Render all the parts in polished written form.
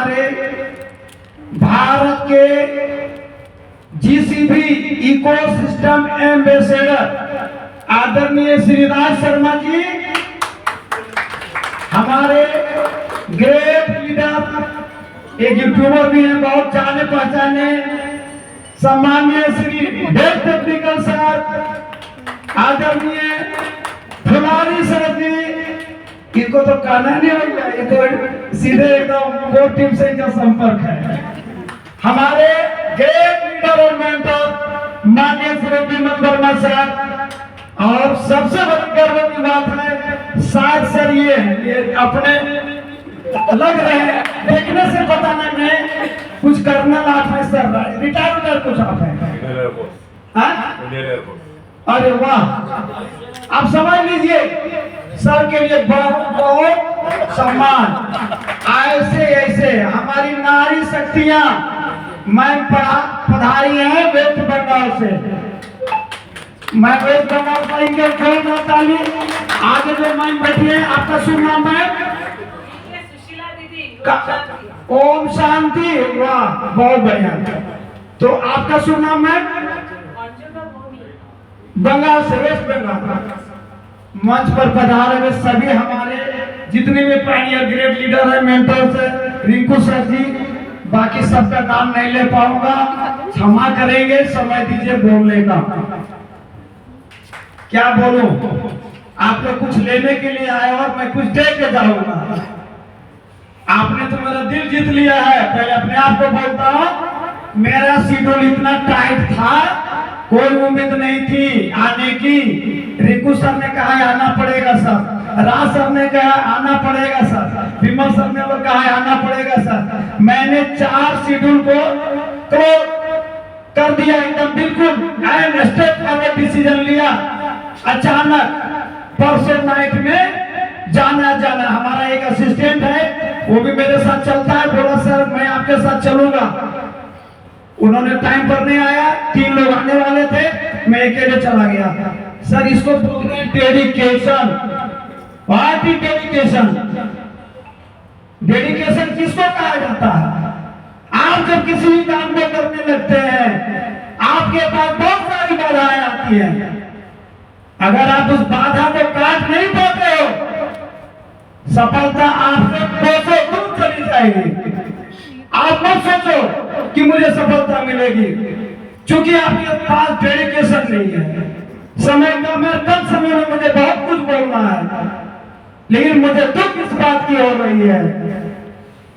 हमारे भारत के GCB ecosystem ambassador आदरणीय श्री राज शर्मा जी, हमारे ग्रेट लीडर, एक यूट्यूबर भी हैं, बहुत जाने पहचाने, सम्मानीय श्री हेड टेक्निकल सर, आदरणीय फुलारी सर जी, इनको तो कहना नहीं होगा, ये तो सीधे एकदम कोर टीम से इनका संपर्क है। हमारे ग्रेट लीडर और मेंटर माननीय श्री विमल वर्मा सर, और सबसे बड़ी गर्व की बात है शायद सर ये अपने लग रहे हैं, देखने से पता नहीं है कुछ करना लाभ है सर, रिटायर कुछ आप है। अरे वाह, आप समझ लीजिए सर के लिए बहुत बहुत सम्मान। ऐसे ऐसे हमारी नारी शक्तियां मैम पधारी हैं वेस्ट बंगाल से, मैं वेस्ट बंगाल का इनके जोर ताली। आगे जो मैम बैठी है, आपका शुभ नाम है? ओम शांति, वाह बहुत बढ़िया। तो आपका शुभ नाम है? बंगाल से, वेस्ट बंगाल। मंच पर पधारे हुए सभी हमारे जितने भी पायनियर ग्रेट लीडर है, मेंटर्स है, रिंकू सर जी, बाकी सबका नाम नहीं ले पाऊंगा, क्षमा करेंगे, समय दीजिए बोलने का। क्या बोलूं, आप लोग कुछ लेने के लिए आए और मैं कुछ दे के जाऊंगा। आपने तो मेरा दिल जीत लिया है। पहले अपने आप को बोलता हूं, मेरा शेड्यूल इतना टाइट था, कोई उम्मीद नहीं थी आने की। रिंकू सर ने कहा आना पड़ेगा सर, राज सर ने कहा आना पड़ेगा सर, विमल सर ने लोग कहा आना पड़ेगा सर। मैंने 4 शेड्यूल को कर दिया एकदम बिल्कुल एंड स्टेप फॉरवर्ड डिसीजन लिया। अचानक परसों नाइट में जाना हमारा एक असिस्टेंट है, वो भी मेरे साथ चलता है, बोला सर मैं आपके साथ चलूंगा। उन्होंने टाइम पर नहीं आया, 3 लोग आने वाले थे, मैं अकेले चला गया। सर इसको बोलते हैं dedication. What is dedication? Dedication किसको कहा जाता है? आप जब किसी भी काम को करने लगते हैं, आपके पास बहुत सारी बाधाएं आती हैं। अगर आप उस बाधा को काट नहीं पाते हो, सफलता आपसे कोसों दूर चली जाएगी। आप मत सोचो कि मुझे सफलता मिलेगी, क्योंकि आपके पास डेडिकेशन नहीं है। समय का मैं कम समय में मुझे बहुत कुछ बोलना है, लेकिन मुझे दुख इस बात की हो रही है,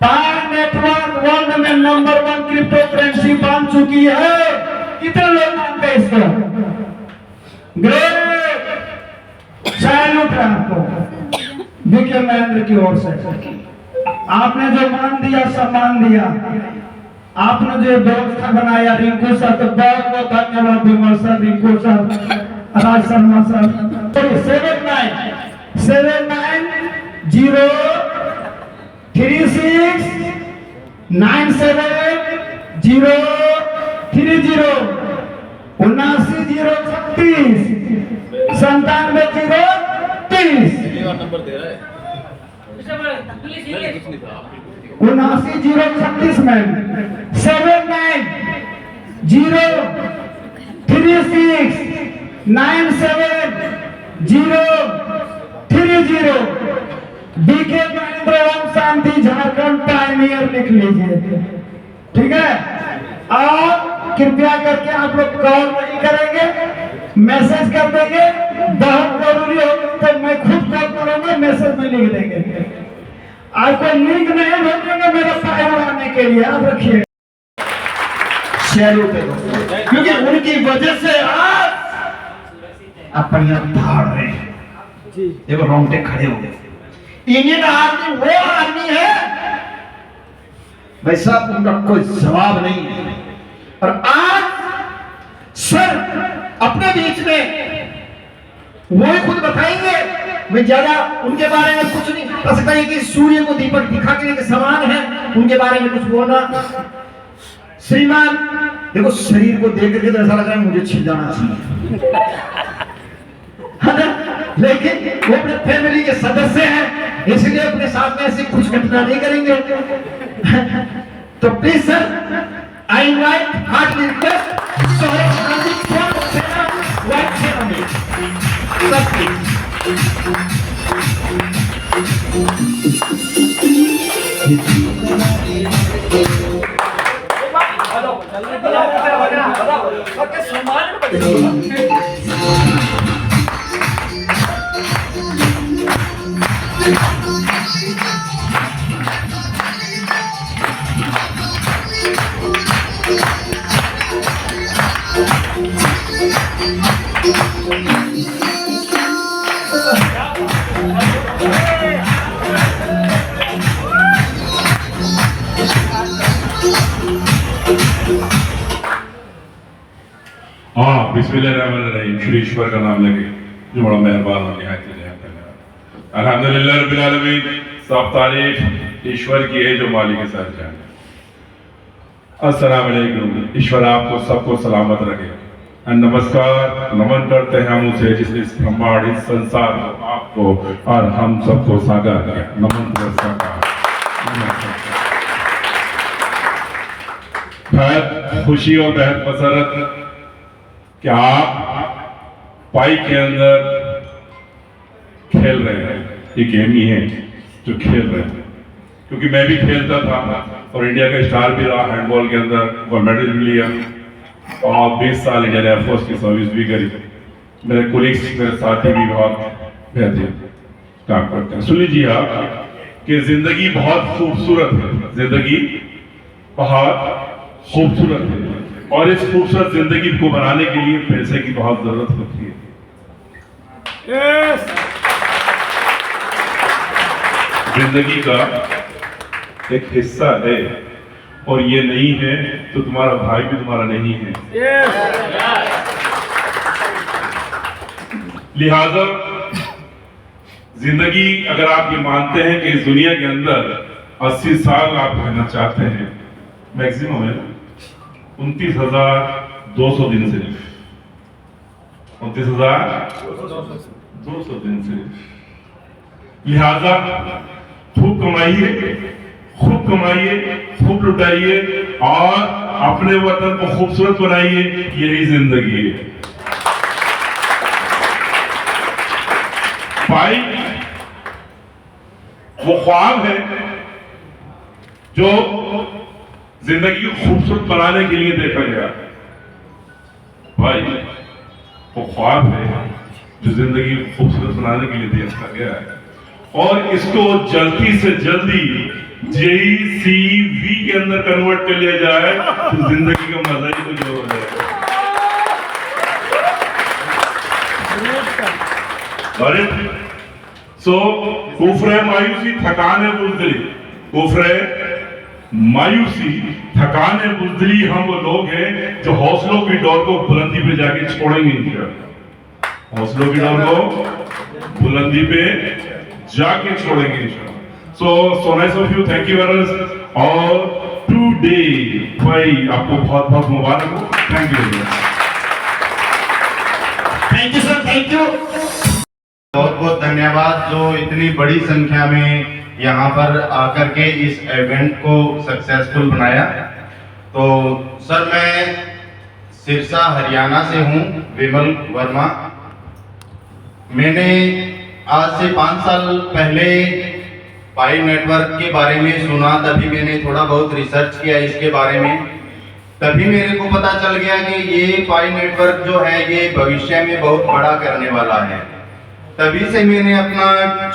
पायर नेटवर्क वर्ल्ड में नंबर 1 क्रिप्टो करेंसी बन चुकी है। कितने लोग मानते हैं इसको? ग्रेट, सैल्यूट है आपको विजय महेंद्र की ओर से। आपने जो मान दिया, सम्मान दिया, आपने जो व्यवस्था बनाया, रिंकू सर तो बहुत बहुत धन्यवाद। विमल sir, Rinku sir, Raj Sharma sir. 79 में 7936973030 बीके महेंद्र ओम शांति झारखंड पायनियर लिख लीजिए, ठीक है। और कृपया करके आप लोग कॉल नहीं करेंगे, मैसेज कर देंगे। बहुत जरूरी होगी तो मैं खुद कॉल करूंगा, मैसेज में लिख देंगे। आज कोई लिंक नहीं भेजेंगे मेरा फाइल आने के लिए, आप रखिए। क्योंकि उनकी वजह से आज अपने भाड़ रहे हैं, देखो रोंगटे खड़े हो गए। इंडियन आर्मी वो आर्मी है भाई साहब, उनका कोई जवाब नहीं है। और आज सर अपने बीच में वो खुद बताएंगे, मैं ज्यादा उनके बारे में कुछ नहीं कह सकता कि सूर्य को दीपक दिखाने के समान है, उनके बारे में कुछ बोलना। श्रीमान देखो, शरीर को देख करके तो ऐसा लग रहा है मुझे छिल जाना चाहिए, लेकिन वो अपने फैमिली के सदस्य हैं, इसलिए अपने साथ में ऐसी कुछ घटना नहीं करेंगे। तो please sir, I invite heartly request Sohail Gandhi from Sena white ceremony sir please. हाँ, बिस्मिल्लाहिर्रहमानिर्रहीम, श्री ईश्वर का नाम लेके जो बड़ा मेहरबान और निहायत धन्यवाद। अल्हम्दुलिल्लाह रब्बिल आलमीन, सब तारीफ ईश्वर की है जो मालिक के साथ जाने। अस्सलाम वालेकुम, ईश्वर आपको सबको सलामत रखे। नमस्कार, नमन करते हैं हम उसे जिसने इस ब्रह्मांड, इस संसार को, आपको और हम सबको साकार किया। नमन बेहद खुशी और बेहद मसरत कि आप पाई के अंदर खेल रहे हैं। ये गेम ही है जो खेल रहे हैं, क्योंकि मैं भी खेलता था और इंडिया का स्टार भी रहा हैंडबॉल के अंदर, गोल्ड मेडल भी लिया और 20 साल इंडियन एयरफोर्स की सर्विस भी करी। मेरे कोलिग्स, मेरे साथी भी बहुत बेहतरीन काम करते हैं। सुन लीजिए आप कि जिंदगी बहुत खूबसूरत है, जिंदगी बहुत खूबसूरत है और इस खूबसूरत जिंदगी को बनाने के लिए पैसे की बहुत जरूरत होती है। जिंदगी का एक हिस्सा है और ये नहीं है तो तुम्हारा भाई भी तुम्हारा नहीं है। लिहाजा जिंदगी, अगर आप ये मानते हैं कि इस दुनिया के अंदर 80 साल आप रहना चाहते हैं, मैक्सिमम है 29,200 दिन सिर्फ, 29,200 दिन सिर्फ। लिहाजा खूब कमाइए, खूब कमाइए, खूब लुटाइए और अपने वतन को खूबसूरत बनाइए। यही जिंदगी है। भाई, वो ख्वाब है जो जिंदगी को खूबसूरत बनाने के लिए देखा गया। भाई, वो ख्वाब है जो जिंदगी को खूबसूरत बनाने के लिए देखा गया है और इसको जल्दी से जल्दी JCV के अंदर कन्वर्ट कर लिया जाए तो जिंदगी का मजा ही कुछ और हो जाएगा। सो कुफ्र मायूसी, थकाने बुज़दिली, कुफ्र मायूसी, थकाने बुज़दिली, हम वो लोग हैं जो हौसलों की डोर को बुलंदी पे जाके छोड़ेंगे इंशाअल्लाह। हौसलों की डोर को बुलंदी पे जाके छोड़ेंगे इंशाअल्लाह। So nice of you, thank you very much। और today भाई आपको बहुत बहुत मुबारक हो। Thank you, thank you sir, thank you. बहुत बहुत धन्यवाद जो इतनी बड़ी संख्या में यहाँ पर आकर के इस इवेंट को सक्सेसफुल बनाया। तो सर, मैं सिरसा हरियाणा से हूँ, विमल वर्मा। मैंने आज से 5 साल पहले पाई नेटवर्क के बारे में सुना, तभी मैंने थोड़ा बहुत रिसर्च किया इसके बारे में। तभी मेरे को पता चल गया कि ये पाई नेटवर्क जो है ये भविष्य में बहुत बड़ा करने वाला है। तभी से मैंने अपना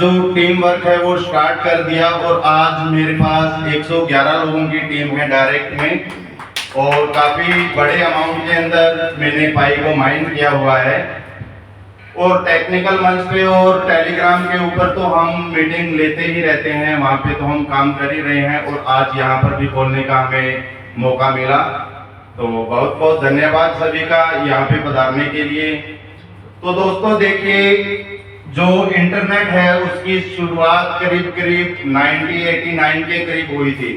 जो टीम वर्क है वो स्टार्ट कर दिया और आज मेरे पास 111 लोगों की टीम है डायरेक्ट में और काफ़ी बड़े अमाउंट के अंदर मैंने पाई को माइन किया हुआ है। और टेक्निकल मंच पे और टेलीग्राम के ऊपर तो हम मीटिंग लेते ही रहते हैं, वहाँ पे तो हम काम कर ही रहे हैं और आज यहाँ पर भी बोलने का हमें मौका मिला। तो बहुत बहुत धन्यवाद सभी का यहाँ पे पधारने के लिए। तो दोस्तों देखिए, जो इंटरनेट है उसकी शुरुआत करीब 1989 के करीब हुई थी।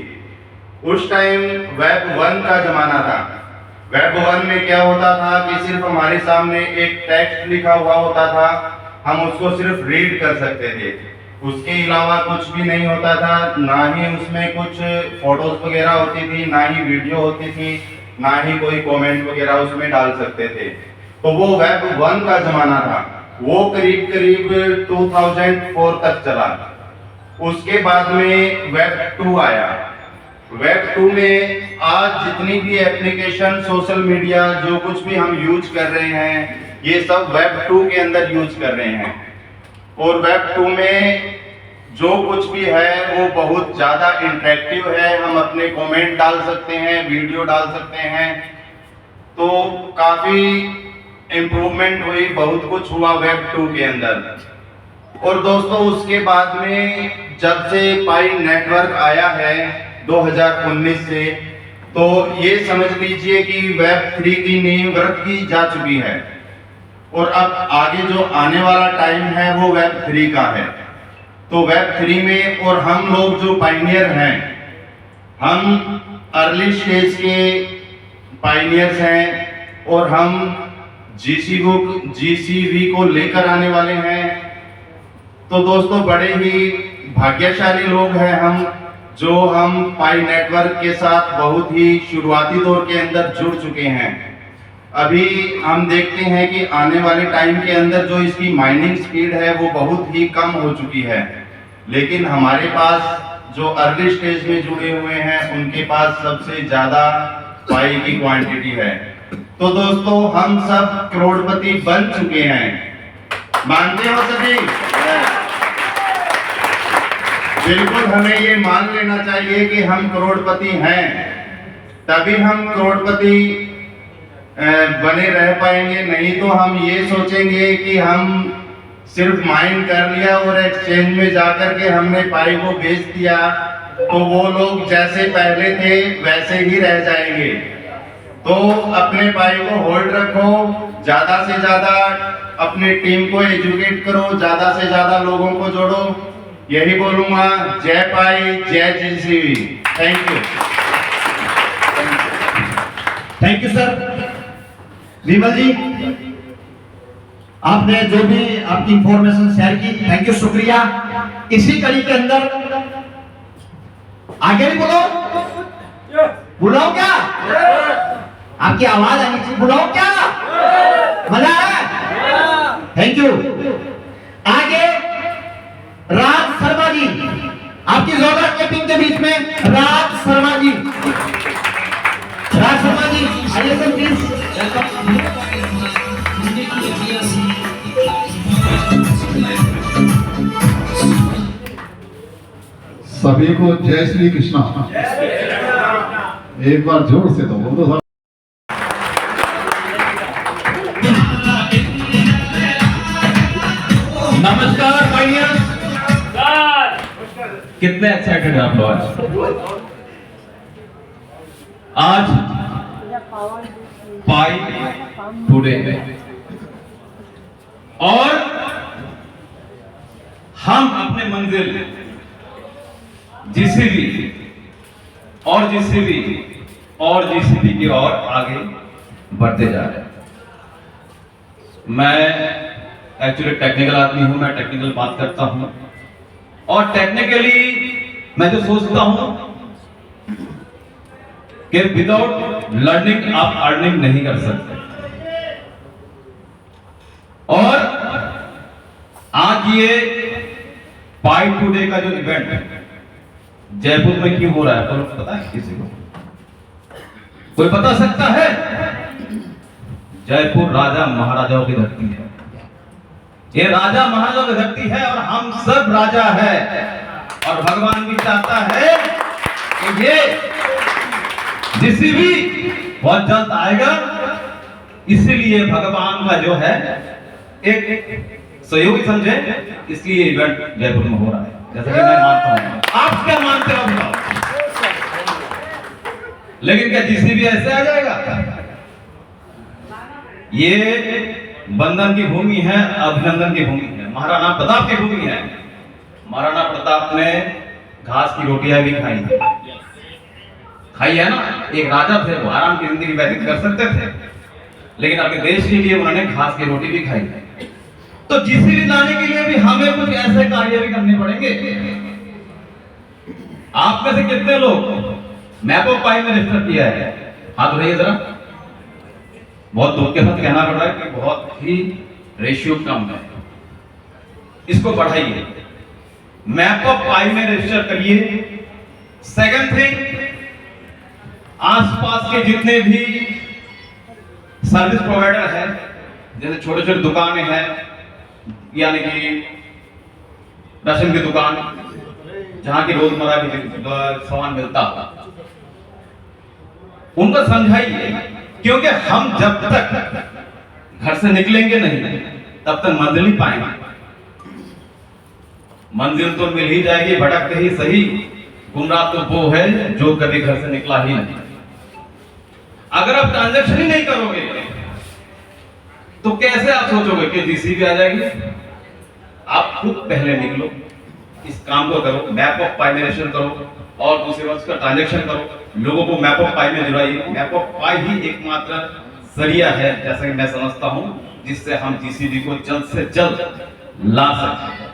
उस टाइम वेब 1 का जमाना था। वेब 1 में क्या होता था कि सिर्फ हमारे सामने एक टेक्स्ट लिखा हुआ होता था, हम उसको सिर्फ रीड कर सकते थे। उसके अलावा कुछ भी नहीं होता था, ना ही उसमें कुछ फोटोज वगैरह होती थी, ना ही वीडियो होती थी, ना ही कोई कमेंट वगैरह उसमें डाल सकते थे। तो वो वेब 1 का जमाना था, वो करीब करीब 2004 तक चला। उसके बाद में वेब 2 आया। वेब 2 में आज जितनी भी एप्लीकेशन, सोशल मीडिया, जो कुछ भी हम यूज कर रहे हैं, ये सब वेब 2 के अंदर यूज कर रहे हैं। और वेब 2 में जो कुछ भी है वो बहुत ज़्यादा इंटरेक्टिव है। हम अपने कमेंट डाल सकते हैं, वीडियो डाल सकते हैं, तो काफ़ी इम्प्रूवमेंट हुई, बहुत कुछ हुआ वेब 2 के अंदर। और दोस्तों उसके बाद में जब से पाई नेटवर्क आया है 2019 से, तो ये समझ लीजिए कि वेब 3 की नींव रखी जा चुकी है। और अब आगे जो आने वाला टाइम है वो वेब 3 का है। तो वेब 3 में और हम लोग जो पाइनियर हैं, हम अर्ली स्टेज के पाइनियर्स हैं और हम जीसीवी को लेकर आने वाले हैं। तो दोस्तों बड़े ही भाग्यशाली लोग हैं हम, जो हम पाई नेटवर्क के साथ बहुत ही शुरुआती दौर के अंदर जुड़ चुके हैं। अभी हम देखते हैं कि आने वाले टाइम के अंदर जो इसकी माइनिंग स्पीड है वो बहुत ही कम हो चुकी है, लेकिन हमारे पास जो अर्ली स्टेज में जुड़े हुए हैं उनके पास सबसे ज़्यादा पाई की क्वांटिटी है। तो दोस्तों हम सब करोड़पति बन चुके हैं, मानते हो सभी? बिल्कुल हमें ये मान लेना चाहिए कि हम करोड़पति हैं, तभी हम करोड़पति बने रह पाएंगे। नहीं तो हम ये सोचेंगे कि हम सिर्फ माइन कर लिया और एक्सचेंज में जाकर के हमने पाई को बेच दिया, तो वो लोग जैसे पहले थे वैसे ही रह जाएंगे। तो अपने पाई को होल्ड रखो, ज़्यादा से ज़्यादा अपनी टीम को एजुकेट करो, ज़्यादा से ज़्यादा लोगों को जोड़ो। यही बोलूँगा, जय पाई, जय GCV. Thank you. Thank you sir. Vimal ji, आपने जो भी आपकी इंफॉर्मेशन शेयर की, थैंक यू, शुक्रिया। इसी कड़ी के अंदर आगे भी बोलो, बुलाओ क्या? आपकी आवाज आनी चाहिए, बुलाओ क्या? मजा है? Thank you. आगे राज शर्मा जी, आपकी जोरदार क्लैपिंग के बीच में राज शर्मा जी। राज शर्मा जी आइए सर प्लीज। सभी को जय श्री कृष्णा। एक बार जोर से तो बोल दो। नमस्कार भाइयों, कितने एक्साइटेड हैं आप लोग? आज पाई टुडे और हम अपने मंजिल जीसीबी और जीसीबी और जीसीबी की ओर आगे बढ़ते जा रहे हैं। मैं एक्चुअली टेक्निकल आदमी हूं, मैं टेक्निकल बात करता हूं और टेक्निकली मैं जो सोचता हूं कि विदाउट लर्निंग आप अर्निंग नहीं कर सकते। और आज ये पाई टुडे का जो इवेंट जयपुर में क्यों हो रहा है, तो पता है किसी को? कोई बता सकता है? जयपुर राजा महाराजाओं की धरती है। ये राजा महाराजाओं की धरती है और हम सब राजा है। और भगवान भी चाहता है कि ये जीसीबी बहुत जल्द आएगा। इसीलिए भगवान का जो है एक सहयोगी समझे, इसलिए इवेंट जयपुर में हो रहा है, जैसा कि मैं मानता हूं। आप क्या मानते हो बताओ? लेकिन क्या जीसीबी ऐसे आ जाएगा? ये बंधन की भूमि है, अभिनंदन की भूमि है, महाराणा प्रताप की भूमि है। महाराणा प्रताप ने घास की रोटियां भी खाई है ना। एक राजा थे, वो आराम की जिंदगी व्यतीत कर सकते थे, लेकिन अपने देश के लिए उन्होंने घास की रोटी भी खाई है। तो जीसीबी लाने के लिए भी हमें कुछ ऐसे कार्य भी करने पड़ेंगे। आप में से कितने लोग मैप ऑफ पाई में रजिस्टर किया है? हाथ उठाइए जरा। बहुत दुख के साथ कहना पड़ रहा है कि बहुत ही रेशियो कम है, इसको बढ़ाइए। मैप ऑफ पाई में रजिस्टर करिए। सेकंड थिंग, आसपास के जितने भी सर्विस प्रोवाइडर हैं, जैसे छोटे छोटे दुकानें हैं, यानी कि राशन की दुकान, जहां की रोजमर्रा की सामान मिलता है, उनको समझाइए। क्योंकि हम जब तक घर से निकलेंगे नहीं तब तक मंजिल नहीं पाएंगे। मंजिल तो मिल ही जाएगी, भटकते ही सही। गुमराह तो वो है जो कभी घर से निकला ही नहीं। अगर आप ट्रांजैक्शन ही नहीं करोगे तो कैसे आप सोचोगे कि जीसीबी आ जाएगी? आप खुद पहले निकलो, इस काम को करो, मैप ऑफ पाई में रजिस्टर करो और दूसरे वर्ष का ट्रांजैक्शन करो, लोगों को मैप ऑफ पाई में जुड़ाइए। मैप ऑफ पाई ही एकमात्र जरिया है, जैसा कि मैं समझता हूं, जिससे हम जीसीबी को जल्द से जल्द ला सकते हैं।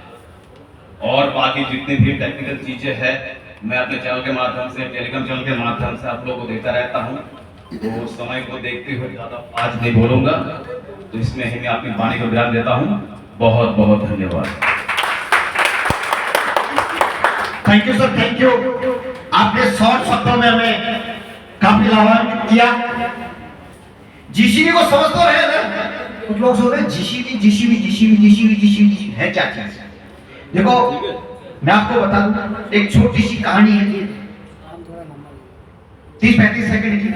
और बाकी जितनी भी टेक्निकल चीजें हैं, मैं अपने चैनल के माध्यम से, टेलीग्राम चैनल के माध्यम से आप लोगों को देता रहता हूं। तो समय को देखते हुए ज्यादा आज नहीं बोलूंगा, तो इसमें ही मैं अपनी वाणी को विराम देता हूं। बहुत बहुत धन्यवाद। Thank you sir, thank you. आपने शॉर्ट शब्दों में हमें काफी लाभान्वित किया। जीसीबी को समझ तो रहे ना? कुछ लोग सोच रहे हैं GCB GCB GCB GCB GCB है क्या चीज? देखो मैं आपको बता दूं, एक छोटी सी कहानी है, 30-35 सेकंड की।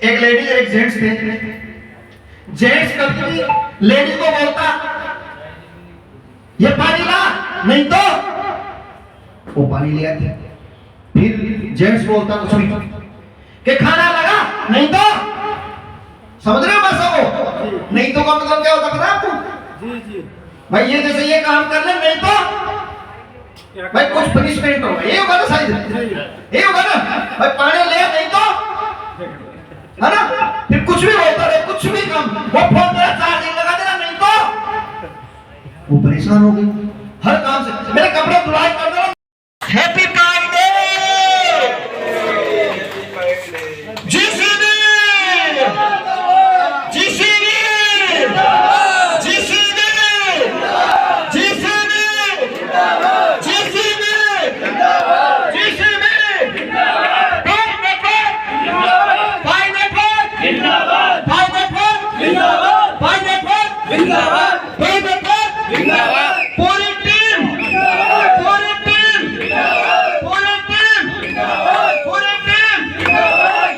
एक लेडी एक जेंट्स थे। जेंट्स कभी लेडी को बोलता ये पानी ला, नहीं तो वो पानी ले आते। फिर जेंट्स बोलता कुछ भी कि खाना लगा, नहीं तो, समझ रहे हो बस वो नहीं तो का मतलब क्या होता पता है आपको? भाई ये जैसे ये काम कर ले, नहीं तो भाई कुछ पनिशमेंट होगा, ये होगा ना साइज, ये होगा ना भाई पानी ले, नहीं तो, है ना? फिर कुछ भी होता रहे, कुछ भी काम, वो फोन मेरा चार्जिंग लगा देना, नहीं तो वो परेशान हो गई हर काम से। मेरे कपड़े धुलाई कर देना, happy Friday GCB GCB GCB GCB GCB GCB five network five network जिंदाबाद फाइव नेटवर्क जिंदाबाद फाइव नेटवर्क जिंदाबाद फाइव नेटवर्क जिंदाबाद पूरी टीम पूरी टीम पूरी टीम पूरी team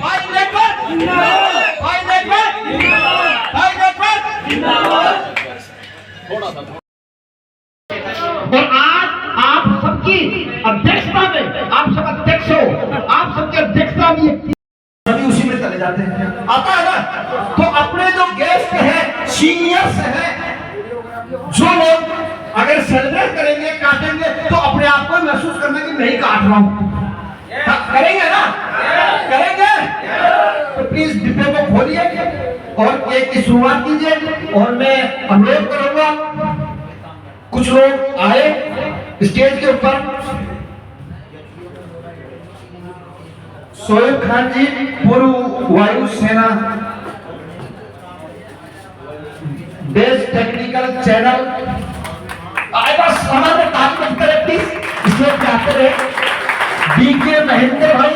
five network five network five network जिंदाबाद। और आज आप सबकी अध्यक्षता में, आप सब अध्यक्ष हो, आप सबकी अध्यक्षता में सभी उसी में चले जाते हैं, आता है ना? तो अपने जो गेस्ट हैं, सीनियर्स हैं, जो लोग अगर सेलिब्रेट करेंगे, काटेंगे, तो अपने आप को महसूस करना कि मैं ही काट रहा हूं। करेंगे ना? करेंगे? तो प्लीज डिब्बे को खोलिए और केक की शुरुआत कीजिए। और मैं अनुरोध करूंगा, कुछ लोग आए स्टेज के ऊपर। सोएब खान जी, पूर्व वायु सेना, बेस्ट टेक्निकल चैनल, बस हमारे तारीफ करें प्लीज, इसलिए आते रहे। बीके महेंद्र भाई,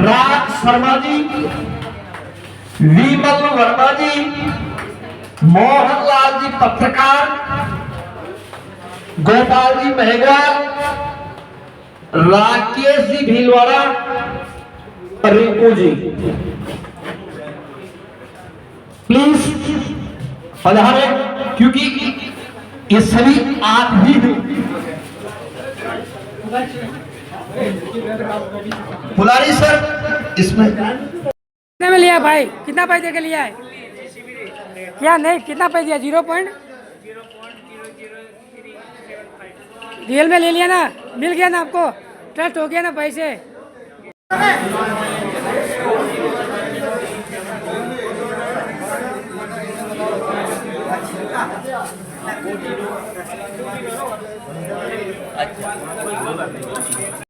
राज शर्मा जी, विमल वर्मा जी, मोहनलाल जी पत्रकार, गोपाल जी मेहगाल, राकेश जी भीलवाड़ा, रिंकू जी, प्लीज पधारे, क्योंकि ये सभी आप ही पुलारी सर इसमें कितने में लिया भाई? कितना पैसे दे के लिया है? क्या नहीं, कितना पैसे दिया? 0.000 रियल में ले लिया ना? मिल गया ना आपको? ट्रस्ट हो गया ना पैसे?